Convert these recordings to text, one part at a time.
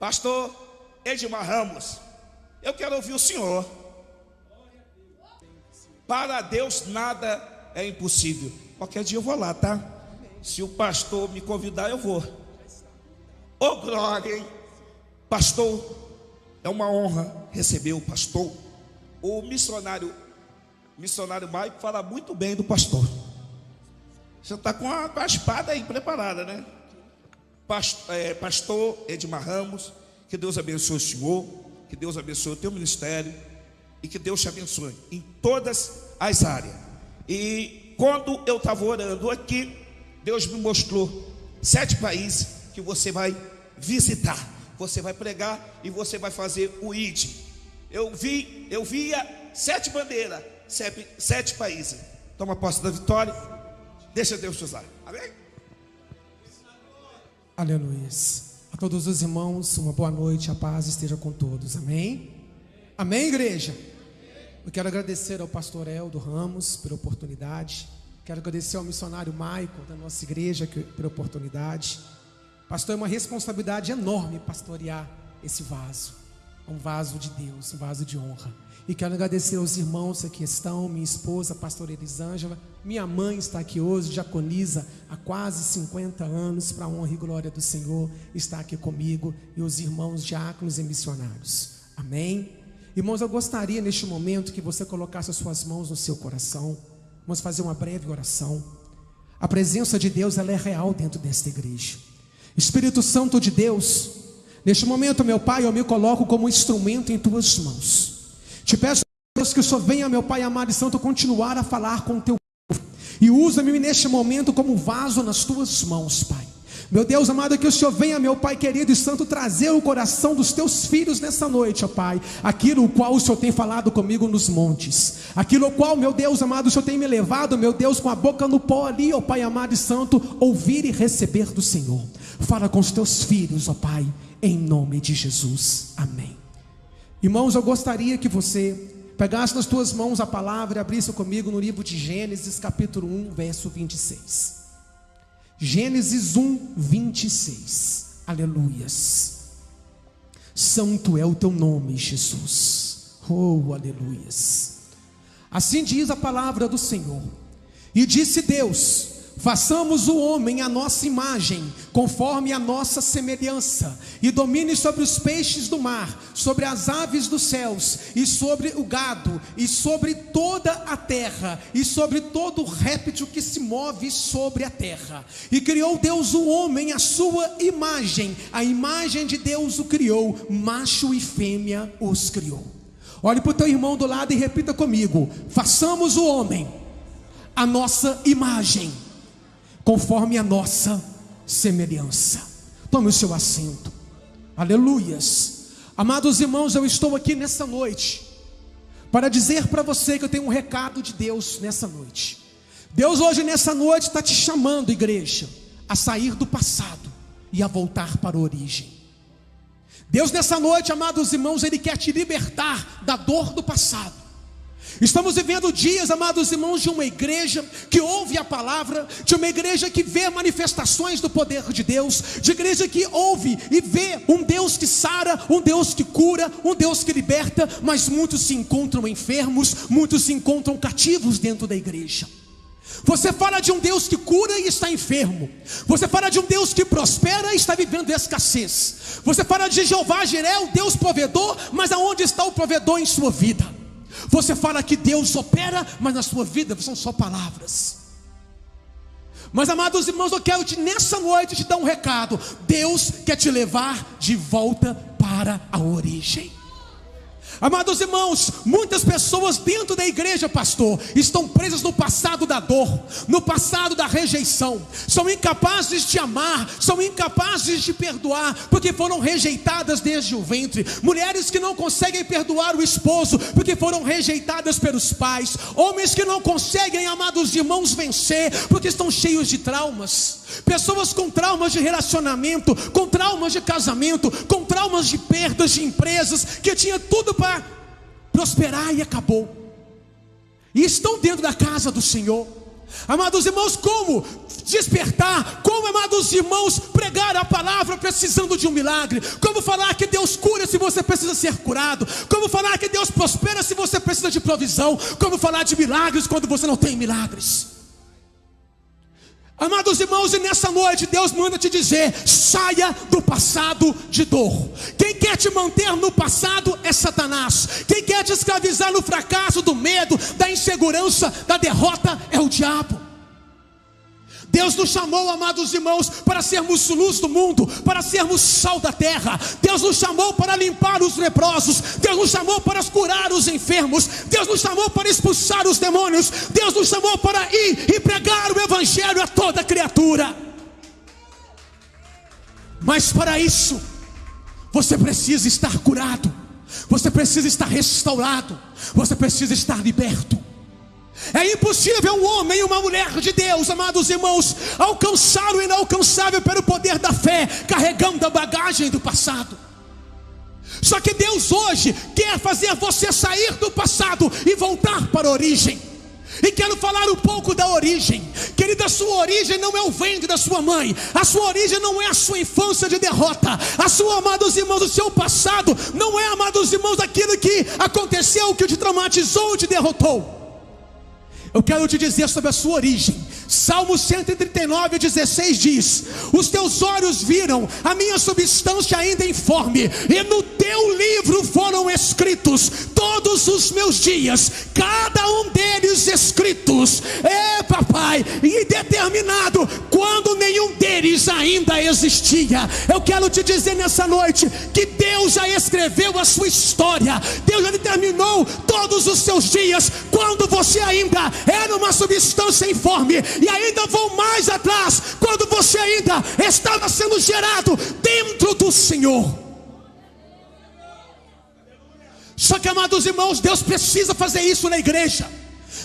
Pastor Edmar Ramos, eu quero ouvir o senhor. Para Deus nada é impossível. Qualquer dia eu vou lá, tá? Se o pastor me convidar, eu vou. Ô glória, hein? Pastor, é uma honra receber o pastor. O missionário Maico fala muito bem do pastor. Você está com a espada aí preparada, né? Pastor Edmar Ramos, que Deus abençoe o senhor, que Deus abençoe o teu ministério e que Deus te abençoe em todas as áreas. E quando eu estava orando aqui, Deus me mostrou 7 países que você vai visitar. Você vai pregar e você vai fazer o ID. Eu via 7 bandeiras, 7 países. Toma posse da vitória. Deixa Deus te usar. Amém? Aleluia. A todos os irmãos, uma boa noite, a paz esteja com todos. Amém? Amém, igreja? Eu quero agradecer ao pastor Eldo Ramos pela oportunidade. Quero agradecer ao missionário Maico da nossa igreja pela oportunidade. Pastor, é uma responsabilidade enorme pastorear esse vaso. É um vaso de Deus, um vaso de honra. E quero agradecer aos irmãos que aqui estão, minha esposa, a pastora Elisângela, minha mãe está aqui hoje, diaconisa há quase 50 anos, para a honra e glória do Senhor, está aqui comigo, e os irmãos diáconos e missionários. Amém? Irmãos, eu gostaria neste momento que você colocasse as suas mãos no seu coração. Vamos fazer uma breve oração. A presença de Deus, ela é real dentro desta igreja. Espírito Santo de Deus, neste momento, meu Pai, eu me coloco como instrumento em tuas mãos. Te peço, Deus, que o Senhor venha, meu Pai amado e santo, continuar a falar com o teu povo. E usa-me neste momento como vaso nas tuas mãos, Pai. Meu Deus amado, que o Senhor venha, meu Pai querido e santo, trazer o coração dos teus filhos nessa noite, ó Pai. Aquilo o qual o Senhor tem falado comigo nos montes. Aquilo o qual, meu Deus amado, o Senhor tem me levado, meu Deus, com a boca no pó ali, ó Pai amado e santo, ouvir e receber do Senhor. Fala com os teus filhos, ó Pai, em nome de Jesus. Amém. Irmãos, eu gostaria que você pegasse nas tuas mãos a palavra e abrisse comigo no livro de Gênesis, capítulo 1, verso 26. Gênesis 1, 26. Aleluias. Santo é o teu nome, Jesus. Oh, aleluias. Assim diz a palavra do Senhor. E disse Deus: façamos o homem à nossa imagem, conforme a nossa semelhança, e domine sobre os peixes do mar, sobre as aves dos céus, e sobre o gado, e sobre toda a terra, e sobre todo réptil que se move sobre a terra. E criou Deus o homem à sua imagem, a imagem de Deus o criou, macho e fêmea os criou. Olhe para o teu irmão do lado e repita comigo: façamos o homem à nossa imagem, conforme a nossa semelhança. Tome o seu assento. Aleluias. Amados irmãos, eu estou aqui nessa noite para dizer para você que eu tenho um recado de Deus nessa noite. Deus hoje nessa noite está te chamando, igreja, a sair do passado e a voltar para a origem. Deus nessa noite, amados irmãos, Ele quer te libertar da dor do passado. Estamos vivendo dias, amados irmãos, de uma igreja que ouve a palavra, de uma igreja que vê manifestações do poder de Deus, de igreja que ouve e vê um Deus que sara, um Deus que cura, um Deus que liberta, mas muitos se encontram enfermos, muitos se encontram cativos dentro da igreja. Você fala de um Deus que cura e está enfermo. Você fala de um Deus que prospera e está vivendo escassez. Você fala de Jeová Jiré, o Deus provedor, mas aonde está o provedor em sua vida? Você fala que Deus opera, mas na sua vida são só palavras. Mas amados irmãos, eu quero nessa noite te dar um recado. Deus quer te levar de volta para a origem. Amados irmãos, muitas pessoas dentro da igreja, pastor, estão presas no passado da dor, no passado da rejeição. São incapazes de amar, são incapazes de perdoar, porque foram rejeitadas desde o ventre. Mulheres que não conseguem perdoar o esposo, porque foram rejeitadas pelos pais. Homens que não conseguem, amados irmãos, vencer, porque estão cheios de traumas. Pessoas com traumas de relacionamento, com traumas de casamento, com traumas de perdas de empresas, que tinha tudo para prosperar e acabou. E estão dentro da casa do Senhor, Amados irmãos, como despertar? Como, amados irmãos, pregar a palavra precisando de um milagre? Como falar que Deus cura se você precisa ser curado? Como falar que Deus prospera se você precisa de provisão? Como falar de milagres quando você não tem milagres? Amados irmãos, e nessa noite Deus manda te dizer: saia do passado de dor. Quem quer te manter no passado é Satanás. Quem quer te escravizar no fracasso, do medo, da insegurança, da derrota é o diabo. Deus nos chamou, amados irmãos, para sermos luz do mundo, para sermos sal da terra. Deus nos chamou para limpar os leprosos. Deus nos chamou para curar os enfermos. Deus nos chamou para expulsar os demônios. Deus nos chamou para ir e pregar o evangelho a toda criatura. Mas para isso, você precisa estar curado. Você precisa estar restaurado. Você precisa estar liberto. É impossível um homem e uma mulher de Deus, amados irmãos, alcançar o inalcançável pelo poder da fé, carregando a bagagem do passado. Só que Deus hoje quer fazer você sair do passado e voltar para a origem. E quero falar um pouco da origem. Querida, a sua origem não é o ventre da sua mãe. A sua origem não é a sua infância de derrota. A sua, amados irmãos, o seu passado não é, amados irmãos, aquilo que aconteceu, que te traumatizou ou te derrotou. Eu quero te dizer sobre a sua origem. Salmo 139:16 diz: os teus olhos viram a minha substância ainda informe, e no teu livro foram escritos todos os meus dias, cada um deles escritos, papai, e determinado quando nenhum deles ainda existia. Eu quero te dizer nessa noite que Deus já escreveu a sua história. Deus já determinou todos os seus dias quando você ainda era uma substância informe. E ainda vou mais atrás, quando você ainda estava sendo gerado dentro do Senhor. Só que, amados irmãos, Deus precisa fazer isso na igreja.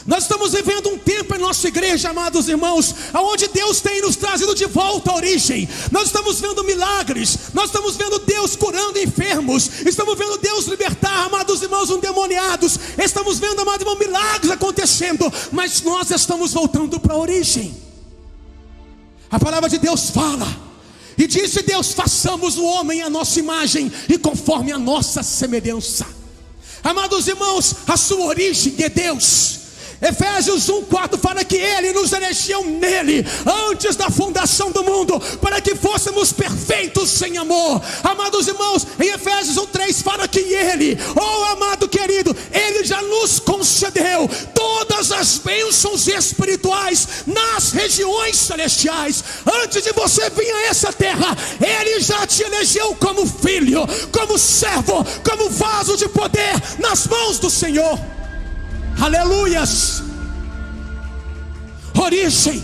Nós estamos vivendo um tempo em nossa igreja, amados irmãos, onde Deus tem nos trazido de volta à origem. Nós estamos vendo milagres, nós estamos vendo Deus curando enfermos, estamos vendo Deus libertar, amados irmãos, endemoniados. Estamos vendo, amados irmãos, milagres acontecendo, mas nós estamos voltando para a origem. A palavra de Deus fala, e disse Deus: façamos o homem à nossa imagem e conforme a nossa semelhança. Amados irmãos, a sua origem é Deus. Efésios 1:4 fala que Ele nos elegeu nele, antes da fundação do mundo, para que fôssemos perfeitos sem amor. Amados irmãos, em Efésios 1:3 fala que Ele, amado querido, Ele já nos concedeu todas as bênçãos espirituais nas regiões celestiais. Antes de você vir a essa terra, Ele já te elegeu como filho, como servo, como vaso de poder nas mãos do Senhor. Aleluias. Origem.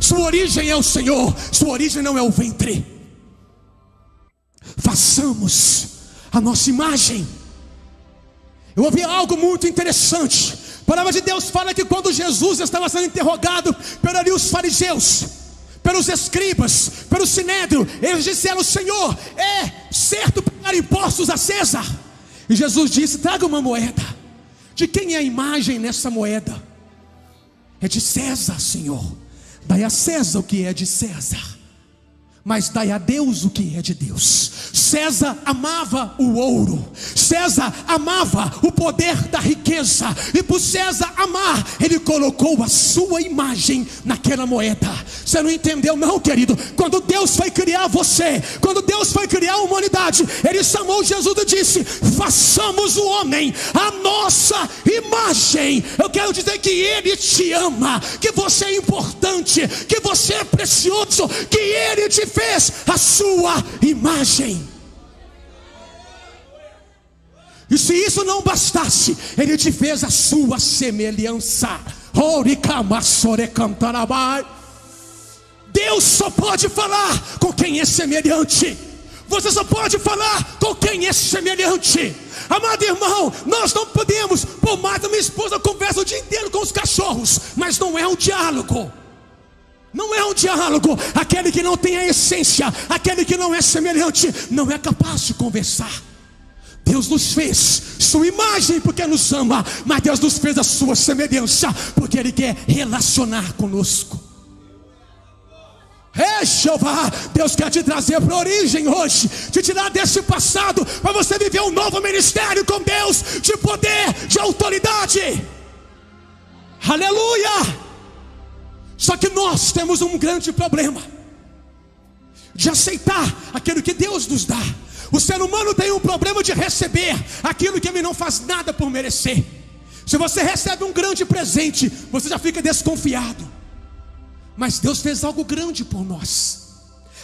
Sua origem é o Senhor. Sua origem não é o ventre. Façamos a nossa imagem. Eu ouvi algo muito interessante. A palavra de Deus fala que quando Jesus estava sendo interrogado pelos fariseus, pelos escribas, pelo sinédrio, eles disseram: Senhor, é certo pagar impostos a César? E Jesus disse: traga uma moeda. De quem é a imagem nessa moeda? É de César, Senhor. Dai a César o que é de César, mas dai a Deus o que é de Deus. César amava o ouro, César amava o poder da riqueza, e por César amar, ele colocou a sua imagem naquela moeda. Você não entendeu não, querido? Quando Deus foi criar você, quando Deus foi criar a humanidade, Ele chamou Jesus e disse: façamos o homem à nossa imagem. Eu quero dizer que Ele te ama, que você é importante, que você é precioso, que Ele te fez a sua imagem. E se isso não bastasse, Ele te fez a sua semelhança. Deus só pode falar com quem é semelhante. Você só pode falar com quem é semelhante. Amado irmão, nós não podemos. Por mais que minha esposa conversa o dia inteiro com os cachorros, mas não é um diálogo. Não é um diálogo. Aquele que não tem a essência, aquele que não é semelhante, não é capaz de conversar. Deus nos fez sua imagem porque nos ama, mas Deus nos fez a sua semelhança porque Ele quer relacionar conosco. Jeová, Deus quer te trazer para a origem hoje, te tirar desse passado, para você viver um novo ministério com Deus, de poder, de autoridade. Aleluia! Só que nós temos um grande problema de aceitar aquilo que Deus nos dá. O ser humano tem um problema de receber aquilo que ele não faz nada por merecer. Se você recebe um grande presente, você já fica desconfiado. Mas Deus fez algo grande por nós.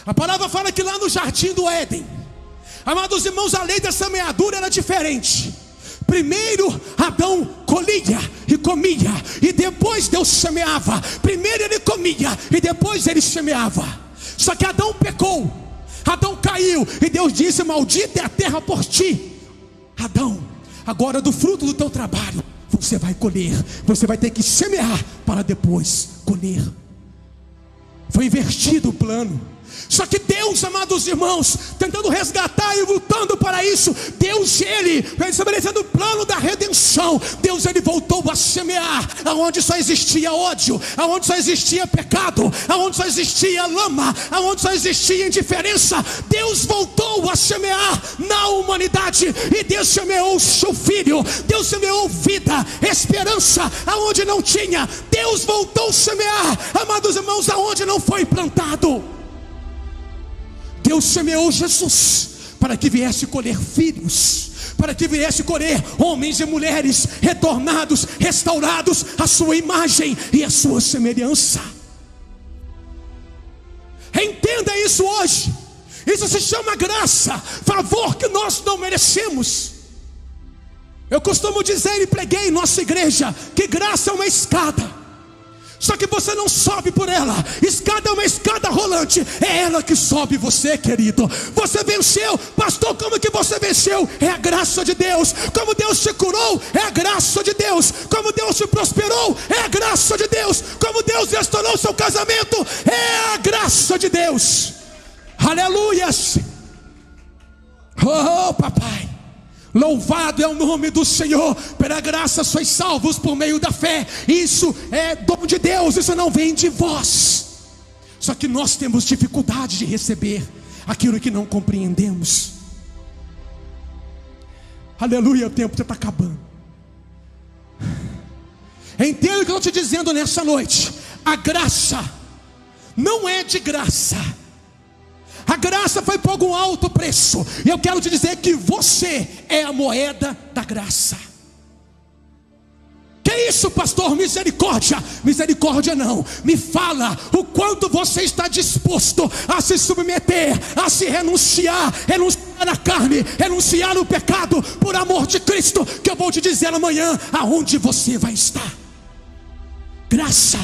A palavra fala que lá no jardim do Éden, amados irmãos, a lei da semeadura era diferente. Primeiro Adão colhia e comia, e depois Deus semeava. Primeiro ele comia e depois ele semeava. Só que Adão pecou, Adão caiu, e Deus disse: maldita é a terra por ti. Adão, agora do fruto do teu trabalho você vai colher. Você vai ter que semear para depois colher. Foi invertido o plano. Só que Deus, amados irmãos, tentando resgatar e lutando para isso, Deus, Ele estabelecendo o plano da redenção. Deus, Ele voltou a semear aonde só existia ódio, aonde só existia pecado, aonde só existia lama, aonde só existia indiferença. Deus voltou a semear na humanidade, e Deus semeou o seu Filho. Deus semeou vida, esperança aonde não tinha. Deus voltou a semear, amados irmãos, aonde não foi plantado. Deus semeou Jesus para que viesse colher filhos, para que viesse colher homens e mulheres retornados, restaurados à sua imagem e à sua semelhança. Entenda isso hoje. Isso se chama graça, favor que nós não merecemos. Eu costumo dizer e preguei em nossa igreja que graça é uma escada. Só que você não sobe por ela. Escada é uma escada rolante. É ela que sobe você, querido. Você venceu. Pastor, como que você venceu? É a graça de Deus. Como Deus te curou? É a graça de Deus. Como Deus te prosperou? É a graça de Deus. Como Deus restaurou seu casamento? É a graça de Deus. Aleluias. Oh, papai, louvado é o nome do Senhor. Pela graça sois salvos por meio da fé. Isso é dom de Deus, isso não vem de vós. Só que nós temos dificuldade de receber aquilo que não compreendemos. Aleluia, o tempo já está acabando. Entenda o que eu estou te dizendo nessa noite. A graça não é de graça. A graça foi por algum alto preço. E eu quero te dizer que você é a moeda da graça. Que isso, pastor? Misericórdia? Misericórdia não. Me fala o quanto você está disposto a se submeter, a se renunciar à carne, renunciar ao pecado, por amor de Cristo, que eu vou te dizer amanhã aonde você vai estar. Graça.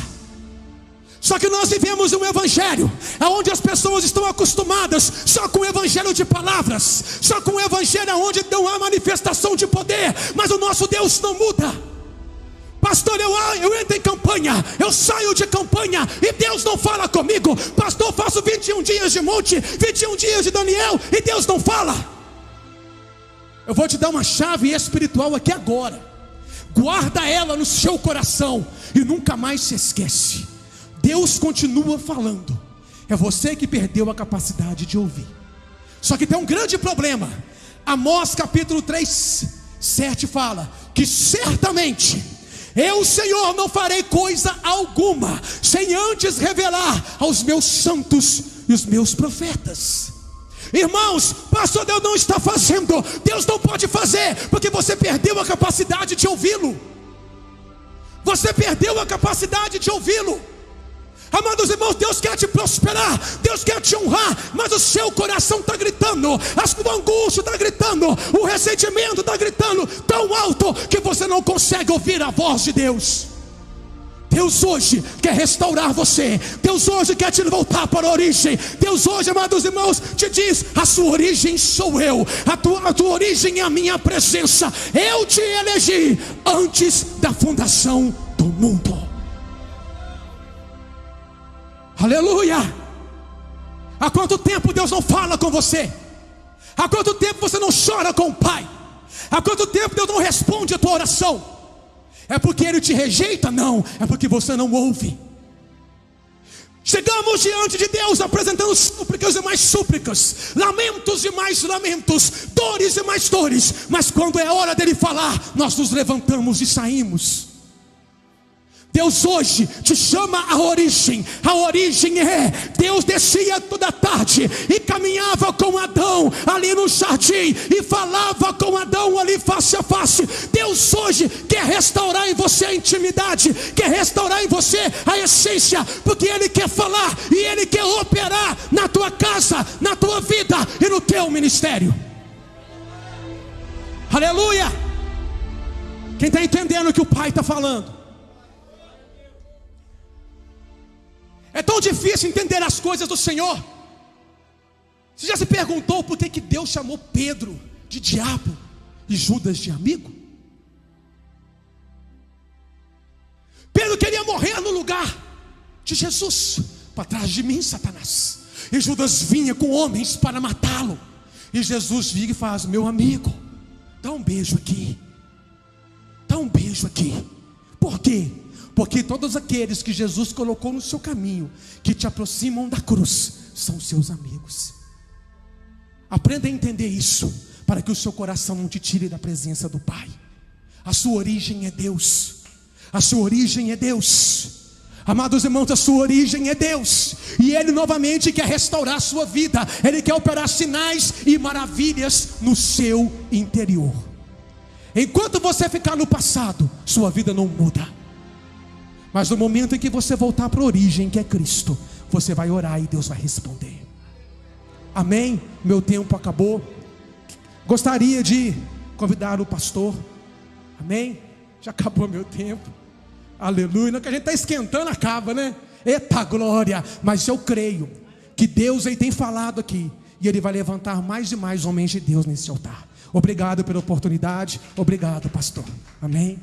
Só que nós vivemos um evangelho onde as pessoas estão acostumadas só com o evangelho de palavras, só com o evangelho onde não há manifestação de poder. Mas o nosso Deus não muda. Pastor, eu entro em campanha, eu saio de campanha e Deus não fala comigo. Pastor, faço 21 dias de monte, 21 dias de Daniel e Deus não fala. Eu vou te dar uma chave espiritual aqui agora. Guarda ela no seu coração e nunca mais se esquece. Deus continua falando. É você que perdeu a capacidade de ouvir. Só que tem um grande problema. Amós capítulo 3:7 fala que certamente eu, Senhor, não farei coisa alguma sem antes revelar aos meus santos e os meus profetas. Irmãos, pastor, Deus não está fazendo. Deus não pode fazer porque você perdeu a capacidade de ouvi-lo. Você perdeu a capacidade de ouvi-lo. Amados irmãos, Deus quer te prosperar, Deus quer te honrar, mas o seu coração está gritando, a sua angústia está gritando, o ressentimento está gritando tão alto que você não consegue ouvir a voz de Deus. Deus hoje quer restaurar você. Deus hoje quer te voltar para a origem. Deus hoje, amados irmãos, te diz: a sua origem sou eu, a tua origem é a minha presença. Eu te elegi antes da fundação do mundo. Aleluia. Há quanto tempo Deus não fala com você? Há quanto tempo você não chora com o Pai? Há quanto tempo Deus não responde a tua oração? É porque Ele te rejeita? Não, é porque você não ouve. Chegamos diante de Deus apresentando súplicas e mais súplicas, lamentos e mais lamentos, dores e mais dores. Mas quando é hora dele falar, nós nos levantamos e saímos. Deus hoje te chama à origem. A origem é: Deus descia toda tarde e caminhava com Adão ali no jardim e falava com Adão ali face a face. Deus hoje quer restaurar em você a intimidade, quer restaurar em você a essência, porque Ele quer falar e Ele quer operar na tua casa, na tua vida e no teu ministério. Aleluia! Quem está entendendo o que o Pai está falando? É tão difícil entender as coisas do Senhor. Você já se perguntou por que Deus chamou Pedro de diabo e Judas de amigo? Pedro queria morrer no lugar de Jesus. Para trás de mim, Satanás. E Judas vinha com homens para matá-lo. E Jesus vira e faz: meu amigo, dá um beijo aqui. Dá um beijo aqui. Por quê? Porque todos aqueles que Jesus colocou no seu caminho, que te aproximam da cruz, são seus amigos. Aprenda a entender isso, para que o seu coração não te tire da presença do Pai. A sua origem é Deus. A sua origem é Deus. Amados irmãos, a sua origem é Deus. E Ele novamente quer restaurar a sua vida. Ele quer operar sinais e maravilhas no seu interior. Enquanto você ficar no passado, sua vida não muda. Mas no momento em que você voltar para a origem, que é Cristo, você vai orar e Deus vai responder. Amém? Meu tempo acabou. Gostaria de convidar o pastor. Amém? Já acabou meu tempo. Aleluia. Não, que a gente está esquentando, acaba, né? Eita glória. Mas eu creio que Deus Ele tem falado aqui, e Ele vai levantar mais e mais homens de Deus nesse altar. Obrigado pela oportunidade. Obrigado, pastor. Amém.